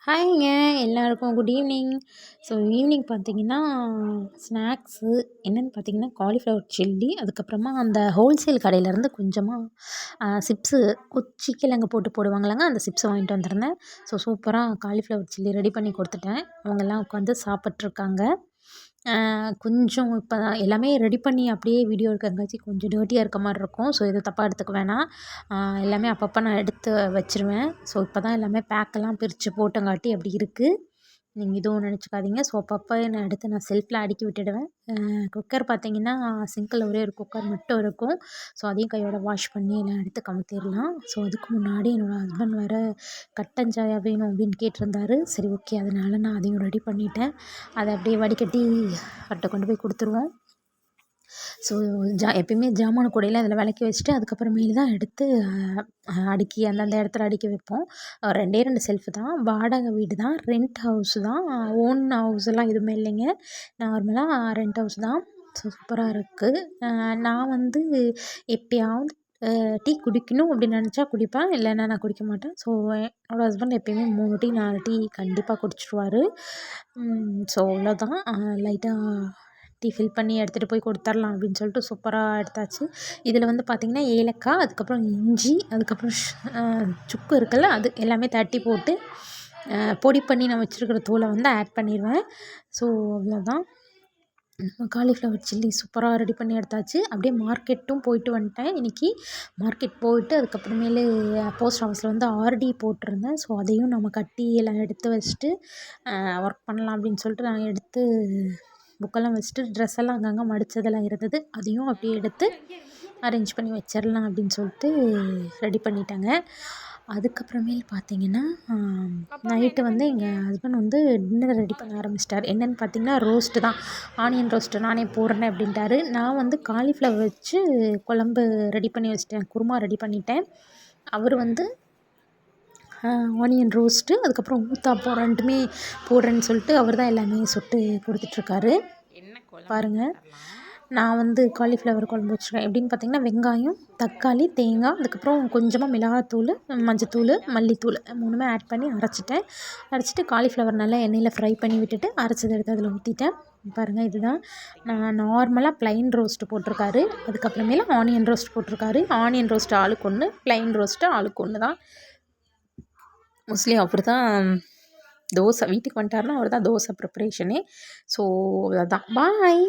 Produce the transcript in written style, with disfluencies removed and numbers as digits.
ஹாய்ங்க எல்லாருக்கும் good evening. So evening பார்த்தீங்கன்னா, snacks என்னென்னு பார்த்தீங்கன்னா, காலிஃப்ளவர் சில்லி, அதுக்கப்புறமா அந்த ஹோல்சேல் கடையிலேருந்து கொஞ்சமாக சிப்ஸு குச்சிக்கிழங்கு போட்டு போடுவாங்கல்லங்க, அந்த சிப்ஸ் வாங்கிட்டு வந்திருந்தேன். ஸோ சூப்பராக காலிஃப்ளவர் சில்லி ரெடி பண்ணி கொடுத்துட்டேன். அவங்கெல்லாம் உட்காந்து சாப்பிட்ருக்காங்க. கொஞ்சம் இப்போ தான் எல்லாமே ரெடி பண்ணி அப்படியே வீடியோ எடுக்கிறங்காட்டி கொஞ்சம் டர்ட்டியாக இருக்க மாரி இருக்கும். ஸோ எதுவும் தப்பாக எடுத்துக்க வேணாம். எல்லாமே அப்பப்போ நான் எடுத்து வச்சுருவேன். ஸோ இப்போ தான் எல்லாமே பேக்கெல்லாம் பிரித்து போட்டங்காட்டி அப்படி இருக்குது. நீங்கள் எதுவும் நினச்சிக்காதீங்க. ஸோ அப்பப்போ நான் எடுத்து செல்ஃபில் அடுக்கி விட்டுடுவேன். குக்கர் பார்த்தீங்கன்னா, சிங்க்கில் ஒரே ஒரு குக்கர் மட்டும் இருக்கும். ஸோ அதையும் கையோட வாஷ் பண்ணி எல்லாம் எடுத்து கமுத்திடலாம். ஸோ அதுக்கு முன்னாடி என்னோடய ஹஸ்பண்ட் வேறு கட்டன் சாயா வேணும் அப்படின்னு கேட்டிருந்தாரு. சரி ஓகே, அதனால நான் அதையும் ரெடி பண்ணிட்டேன். அதை அப்படியே வடிகட்டி அவர்கிட்ட கொண்டு போய் கொடுத்துருவோம். ஸோ எப்பயுமே ஜாமான் கூடையில் அதில் விளக்கி வச்சுட்டு அதுக்கப்புறமேலு தான் எடுத்து அடுக்கி அந்தந்த இடத்துல அடுக்கி வைப்போம். 2 செல்ஃபு தான். வாடகை வீடு தான், ரெண்ட் ஹவுஸு தான். ஓன் ஹவுஸ்லாம் எதுவுமே இல்லைங்க. நார்மலாக ரெண்ட் ஹவுஸ் தான். ஸோ சூப்பராக இருக்குது. நான் வந்து எப்பயாவது டீ குடிக்கணும் அப்படின்னு நினச்சா குடிப்பேன். இல்லைன்னா நான் குடிக்க மாட்டேன். ஸோ என்னோடய ஹஸ்பண்ட் எப்பயுமே 3 டீ 4 டீ கண்டிப்பாக குடிச்சிருவாரு. ஸோ அவ்வளோதான். லைட்டாக டீ ஃபில் பண்ணி எடுத்துகிட்டு போய் கொடுத்துர்லாம் அப்படின்னு சொல்லிட்டு சூப்பராக எடுத்தாச்சு. இதில் வந்து பார்த்திங்கன்னா, ஏலக்காய், அதுக்கப்புறம் இஞ்சி, அதுக்கப்புறம் சுக்கு இருக்குல்ல, அது எல்லாமே தட்டி போட்டு பொடி பண்ணி நான் வச்சுருக்கிற தூளை வந்து ஆட் பண்ணிடுவேன். ஸோ அவ்வளோதான். காலிஃப்ளவர் சில்லி சூப்பராக ரெடி பண்ணி எடுத்தாச்சு. அப்படியே மார்க்கெட்டும் போயிட்டு வந்துட்டேன் இன்றைக்கி. மார்க்கெட் போயிட்டு அதுக்கப்புறமேலு போஸ்ட் ஆஃபீஸில் வந்து ஆர்டி போட்டிருந்தேன். ஸோ அதையும் நம்ம கட்டி எல்லாம் எடுத்து வச்சுட்டு ஒர்க் பண்ணலாம் அப்படின்னு சொல்லிட்டு நான் எடுத்து புக்கெல்லாம் வச்சுட்டு ட்ரெஸ் எல்லாம் அங்கங்கே மடித்ததெல்லாம் இருந்தது. அதையும் அப்படியே எடுத்து அரேஞ்ச் பண்ணி வச்சிடலாம் அப்படின்னு சொல்லிட்டு ரெடி பண்ணிட்டேங்க. அதுக்கப்புறமேல் பார்த்தீங்கன்னா, நைட்டு வந்து எங்கள் ஹஸ்பண்ட் வந்து டின்னர் ரெடி பண்ண ஆரம்பிச்சிட்டார். என்னென்னு பார்த்தீங்கன்னா, ரோஸ்ட்டு தான். ஆனியன் ரோஸ்ட்டு நானே போடுறேன் அப்படின்ட்டாரு. நான் வந்து காலிஃப்ளவர் வச்சு குழம்பு ரெடி பண்ணி வச்சுட்டேன். குருமா ரெடி பண்ணிட்டேன். அவர் வந்து ஆனியன் ரோஸ்ட்டு, அதுக்கப்புறம் ஊத்தாப்பம் 2மே போடுறேன்னு சொல்லிட்டு அவர் தான் எல்லாமே சுட்டு கொடுத்துட்ருக்காரு. பாருங்கள், நான் வந்து காலிஃப்ளவர் குழம்பு வச்சுருக்கேன். எப்படின்னு பார்த்தீங்கன்னா, வெங்காயம், தக்காளி, தேங்காய், அதுக்கப்புறம் கொஞ்சமாக மிளகாத்தூள், மஞ்சத்தூள், மல்லித்தூள் 3மே ஆட் பண்ணி அரைச்சிட்டு காலிஃப்ளவர் நல்லா எண்ணெயில் ஃப்ரை பண்ணி விட்டுட்டு அரைச்சதை எடுத்து அதில் ஊற்றிட்டேன். பாருங்கள், இதுதான். நான் நார்மலாக ப்ளைன் ரோஸ்ட்டு போட்டிருக்காரு. அதுக்கப்புறமேல ஆனியன் ரோஸ்ட் போட்டிருக்காரு. ஆனியன் ரோஸ்ட்டு ஆளுக்கு 1, ப்ளைன் ரோஸ்ட்டு ஆளுக்கு 1 தான். மோஸ்ட்லி அவர் தான் தோசை வீட்டுக்கு வந்துட்டாருன்னா அவர் தான் தோசை ப்ரிப்ரேஷனே. ஸோ அதான். பாய்.